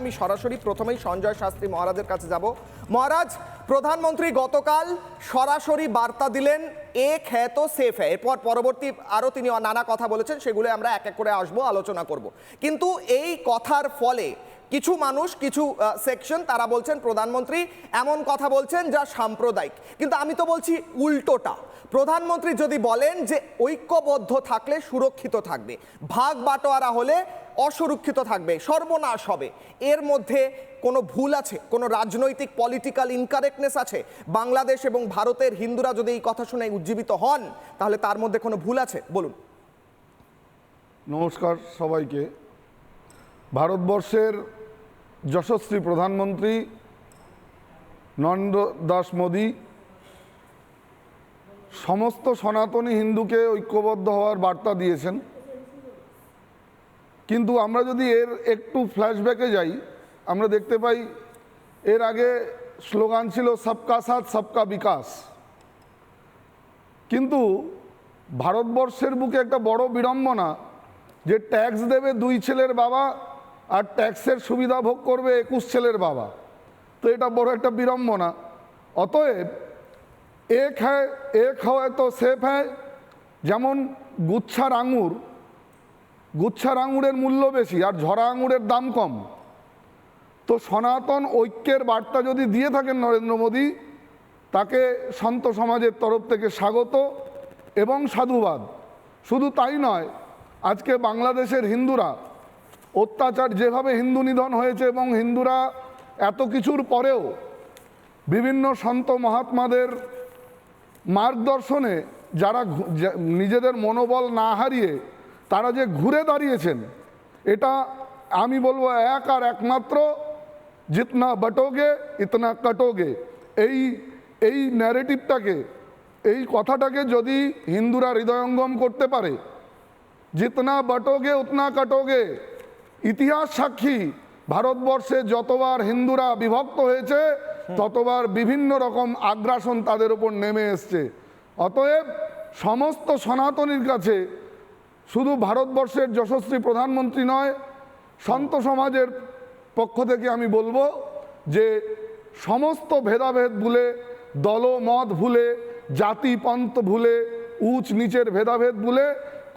আমি সরাসরি প্রথমেই সঞ্জয় শাস্ত্রী মহারাজের কাছে যাব। মহারাজ, প্রধানমন্ত্রী গতকাল সরাসরি বার্তা দিলেন এক হ্যায় তো সেফ হ্যায়। এরপর পরবর্তী আরও তিনি নানা কথা বলেছেন, সেগুলো আমরা এক এক করে আসবো, আলোচনা করব। কিন্তু এই কথার ফলে কিছু মানুষ, কিছু সেকশন তারা বলছেন প্রধানমন্ত্রী এমন কথা বলছেন যা সাম্প্রদায়িক। কিন্তু আমি তো বলছি উল্টোটা। প্রধানমন্ত্রী যদি বলেন যে ঐক্যবদ্ধ থাকলে সুরক্ষিত থাকবে, ভাগ বাটোয়ারা হলে অসুরক্ষিত থাকবে, সর্বনাশ হবে, এর মধ্যে কোনো ভুল আছে? কোনো রাজনৈতিক পলিটিক্যাল ইনকারেক্টনেস আছে? বাংলাদেশ এবং ভারতের হিন্দুরা যদি এই কথা শুনে উজ্জীবিত হন, তাহলে তার মধ্যে কোনো ভুল আছে? বলুন। নমস্কার সবাইকে। ভারতবর্ষের যশস্বী প্রধানমন্ত্রী নরেন্দ্র দাস মোদী সমস্ত সনাতনী হিন্দুকে ঐক্যবদ্ধ হওয়ার বার্তা দিয়েছেন। কিন্তু আমরা যদি এর একটু ফ্ল্যাশব্যাকে যাই, আমরা দেখতে পাই এর আগে স্লোগান ছিল সবকা সাথ সবকা বিকাশ। কিন্তু ভারতবর্ষের বুকে একটা বড় বিড়ম্বনা যে ট্যাক্স দেবে 2 ছেলের বাবা আর ট্যাক্সের সুবিধা ভোগ করবে 21 ছেলের বাবা। তো এটা বড় একটা বিড়ম্বনা। অতএব এক হয় তো সেফ হয়। যেমন গুচ্ছার আঙুরের মূল্য বেশি আর ঝরা আঙুরের দাম কম। তো সনাতন ঐক্যের বার্তা যদি দিয়ে থাকেন নরেন্দ্র মোদী, তাকে সন্ত সমাজের তরফ থেকে স্বাগত এবং সাধুবাদ। শুধু তাই নয়, আজকে বাংলাদেশের হিন্দুরা অত্যাচার, যেভাবে হিন্দু নিধন হয়েছে এবং হিন্দুরা এত কিছুর পরেও বিভিন্ন সন্ত মহাত্মাদের মার্গদর্শনে যারা নিজেদের মনোবল না হারিয়ে তারা যে ঘুরে দাঁড়িয়েছেন, এটা আমি বলবো এক আর একমাত্র জিতনা বটোগে ইতনা কাটোগে। এই ন্যারেটিভটাকে, এই কথাটাকে যদি হিন্দুরা হৃদয়ঙ্গম করতে পারে, জিতনা বটোগে উতনা কাটোগে। ইতিহাস সাক্ষী, ভারতবর্ষে যতবার হিন্দুরা বিভক্ত হয়েছে ততবার বিভিন্ন রকম আগ্রাসন তাদের উপর নেমে এসছে। অতএব সমস্ত সনাতনীর কাছে শুধু ভারতবর্ষের যশস্বী প্রধানমন্ত্রী নয়, সন্ত সমাজের পক্ষ থেকে আমি বলবো যে সমস্ত ভেদাভেদ ভুলে, দলমত ভুলে, জাতি পন্থ ভুলে, উঁচ নিচের ভেদাভেদ ভুলে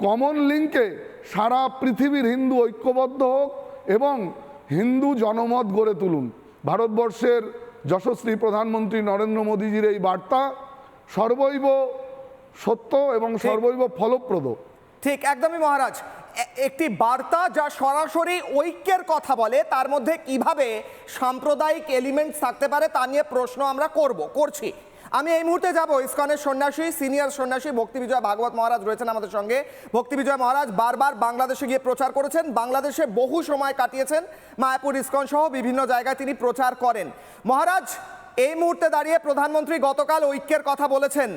কমন লিঙ্কে সারা পৃথিবীর হিন্দু ঐক্যবদ্ধ হোক এবং হিন্দু জনমত গড়ে তুলুন। ভারতবর্ষের যশস্বী প্রধানমন্ত্রী নরেন্দ্র মোদীজির এই বার্তা সর্বৈব সত্য এবং সর্বৈব ফলপ্রদ। ঠিক, একদমই মহারাজ। একটি বার্তা যা সরাসরি ঐক্যের কথা বলে, তার মধ্যে কিভাবে সাম্প্রদায়িক এলিমেন্টস থাকতে পারে তা নিয়ে প্রশ্ন আমরা করছি। আমি এই মুহূর্তে যাব ইসকনের সন্ন্যাসী, সিনিয়র সন্ন্যাসী ভক্তি বিজয় ভাগবত মহারাজ রয়েছেন আমাদের সঙ্গে। ভক্তি বিজয় মহারাজ বারবার বাংলাদেশে গিয়ে প্রচার করেছেন, বাংলাদেশে বহু সময় কাটিয়েছেন, মায়াপুর ইসকন সহ বিভিন্ন জায়গায় তিনি প্রচার করেন। মহারাজ, এই মুহূর্তে দাঁড়িয়ে প্রধানমন্ত্রী গতকাল ঐক্যের কথা বলেছেন,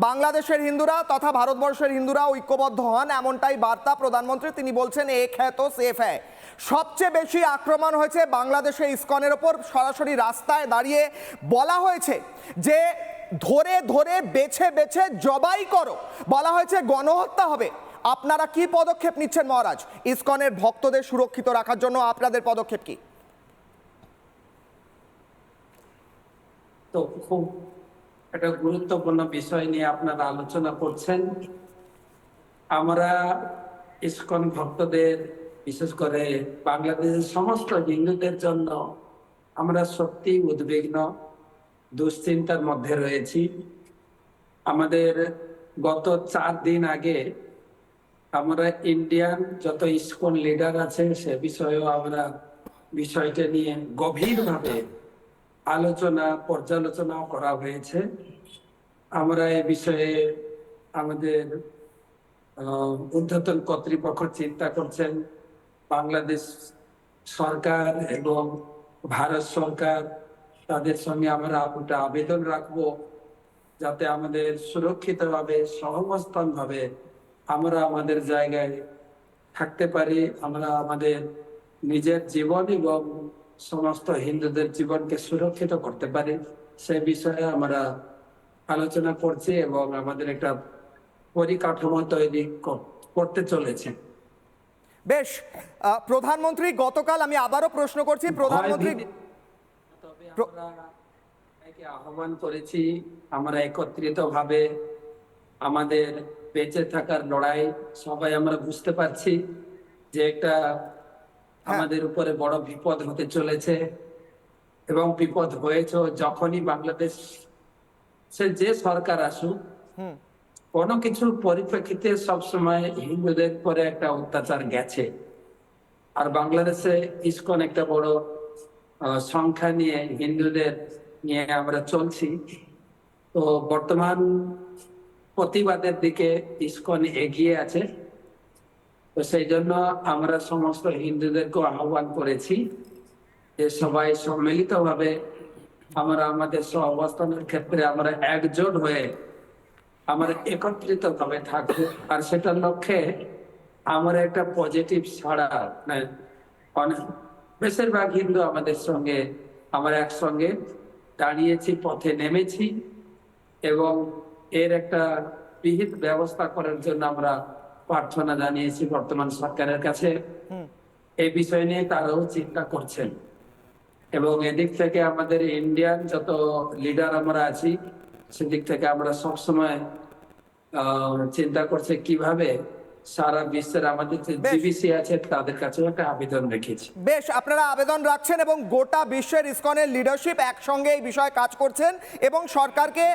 বাংলাদেশের হিন্দুরা তথা ভারতবর্ষের হিন্দুরা ঐক্যবদ্ধ হন, এমনটাই বার্তা প্রধানমন্ত্রী। তিনি বলছেন এক হ্যায় তো সেফ হ্যায়। সবচেয়ে বেশি আক্রমণ হয়েছে বাংলাদেশে ইসকনের ওপর। সরাসরি রাস্তায় দাঁড়িয়ে বলা হয়েছে যে ধরে ধরে বেছে বেছে জবাই করো, বলা হয়েছে গণহত্যা হবে। আপনারা কি পদক্ষেপ নিচ্ছেন মহারাজ ইসকনের ভক্তদের সুরক্ষিত রাখার জন্য? আপনাদের পদক্ষেপ কি? তো খুব একটা গুরুত্বপূর্ণ বিষয় নিয়ে আপনারা আলোচনা করছেন। আমরা ইসকন ভক্তদের, বিশেষ করে বাংলাদেশের সমস্ত হিন্দুদের জন্য আমরা সত্যি উদ্বিগ্ন, দুশ্চিন্তার মধ্যে রয়েছি। আমাদের গত 4 দিন আগে আমরা ইন্ডিয়ান যত ইসকন লিডার আছে সে বিষয়েও আমরা বিষয়টা নিয়ে গভীরভাবে পর্যালোচনা করা হয়েছে। আমরা এ বিষয়ে আমাদের ঊর্ধ্বতন কর্তৃপক্ষ চিন্তা করছেন, বাংলাদেশ সরকার এবং ভারত সরকার, তাদের সঙ্গে আমরা একটা আবেদন রাখবো যাতে আমাদের সুরক্ষিতভাবে, সহাবস্থানভাবে আমরা আমাদের জায়গায় থাকতে পারি, আমরা আমাদের নিজের জীবন এবং সমস্ত হিন্দুদের জীবনকে সুরক্ষিত করতে পারি। সে বিষয়ে আমরা আলোচনা করছি এবং আমাদের একটা পরিকাঠামো তৈরি করতে চলেছে। বেশ, প্রধানমন্ত্রী গতকাল, আমি আবারও প্রশ্ন করছি, প্রধানমন্ত্রী তবে আমরা সবাইকে আহ্বান করেছি, আমরা একত্রিত ভাবে আমাদের বেঁচে থাকার লড়াই, সবাই আমরা বুঝতে পারছি যে একটা আমাদের উপরে বড় বিপদ হতে চলেছে এবং বিপদ হয়েছে। যখনই বাংলাদেশ যে সরকার আসুক, কোনো কিছুর পরিপ্রেক্ষিতে সবসময় হিন্দুদের পরে একটা অত্যাচার গেছে। আর বাংলাদেশে ইসকন একটা বড় সংখ্যা নিয়ে, হিন্দুদের নিয়ে আমরা চলছি। তো বর্তমান প্রতিবাদের দিকে ইসকন এগিয়ে আছে। তো সেই জন্য আমরা সমস্ত হিন্দুদেরকে আহ্বান করেছি যে সবাই সম্মিলিতভাবে আমরা আমাদের অবস্থানের ক্ষেত্রে আমরা একজোট হয়ে আমরা একত্রিত ভাবে থাকবো। আর সেটার লক্ষ্যে আমরা একটা পজিটিভ ছাড়া বেশিরভাগ হিন্দু আমাদের সঙ্গে আমরা একসঙ্গে দাঁড়িয়েছি, পথে নেমেছি এবং এর একটা বিহিত ব্যবস্থা করার জন্য আমরা প্রার্থনা জানিয়েছি বর্তমান সরকারের কাছে। এই বিষয় নিয়ে তারাও চিন্তা করছেন এবং এদিক থেকে আমাদের ইন্ডিয়ান যত লিডার আমরা আছি, সেদিক থেকে আমরা সবসময় চিন্তা করছি কিভাবে সারা বিশ্বের আমাদের যে জিবিসি আছে তাদের কাছেও একটা আবেদন রেখেছি। বেশ, আপনারা আবেদন রাখছেন এবং গোটা বিশ্বের ইসকনের লিডারশিপ একসঙ্গে এই বিষয়ে কাজ করছেন এবং সরকারকে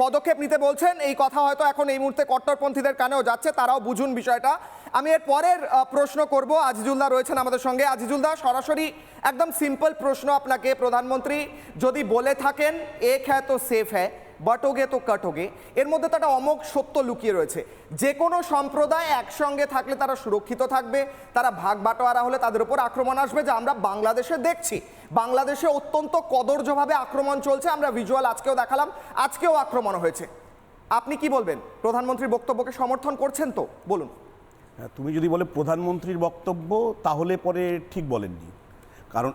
পদক্ষেপ নিতে বলছেন। এই কথা হয়তো এখন এই মুহূর্তে কট্টরপন্থীদের কানেও যাচ্ছে, তারাও বুঝুন বিষয়টা। আমি এর পরের প্রশ্ন করব, আজিজুল্লাহ রয়েছেন আমাদের সঙ্গে। আজিজুল্লাহ, সরাসরি একদম সিম্পল প্রশ্ন আপনাকে। প্রধানমন্ত্রী যদি বলে থাকেন এক হ্যায় তো সেফ হ্যায়, বটোগে তো কাটোগে, এর মধ্যে তো একটা অমোঘ সত্য লুকিয়ে রয়েছে। যে কোনো সম্প্রদায় একসঙ্গে থাকলে তারা সুরক্ষিত থাকবে, তারা ভাগ বাটোয়ারা হলে তাদের উপর আক্রমণ আসবে, যা আমরা বাংলাদেশে দেখছি। বাংলাদেশে অত্যন্ত কদর্যভাবে আক্রমণ চলছে, আমরা ভিজুয়াল আজকেও দেখালাম, আজকেও আক্রমণ হয়েছে। আপনি কি বলবেন? প্রধানমন্ত্রীর বক্তব্যকে সমর্থন করছেন তো? বলুন। তুমি যদি বলে প্রধানমন্ত্রীর বক্তব্য, তাহলে পরে ঠিক বলেননি। কারণ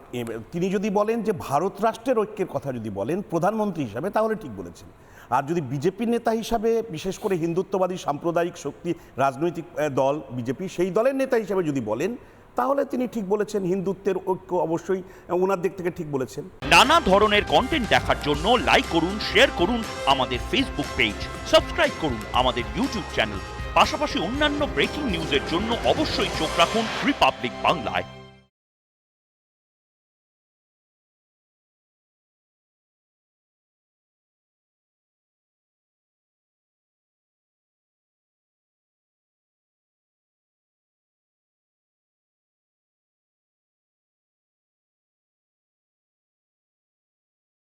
তিনি যদি বলেন যে ভারত রাষ্ট্রের ঐক্যের কথা যদি বলেন প্রধানমন্ত্রী হিসাবে, তাহলে ঠিক বলেছেন। আর যদি বিজেপির নেতা হিসাবে, বিশেষ করে হিন্দুত্ববাদী সাম্প্রদায়িক শক্তি রাজনৈতিক দল বিজেপি, সেই দলের নেতা হিসাবে যদি বলেন, তাহলে তিনি ঠিক বলেছেন। হিন্দুত্বের ঐক্য অবশ্যই ওনার দিক থেকে ঠিক বলেছেন। নানা ধরনের কন্টেন্ট দেখার জন্য লাইক করুন, শেয়ার করুন আমাদের ফেসবুক পেজ, সাবস্ক্রাইব করুন আমাদের ইউটিউব চ্যানেল। পাশাপাশি অন্যান্য ব্রেকিং নিউজের জন্য অবশ্যই চোখ রাখুন রিপাবলিক বাংলায়।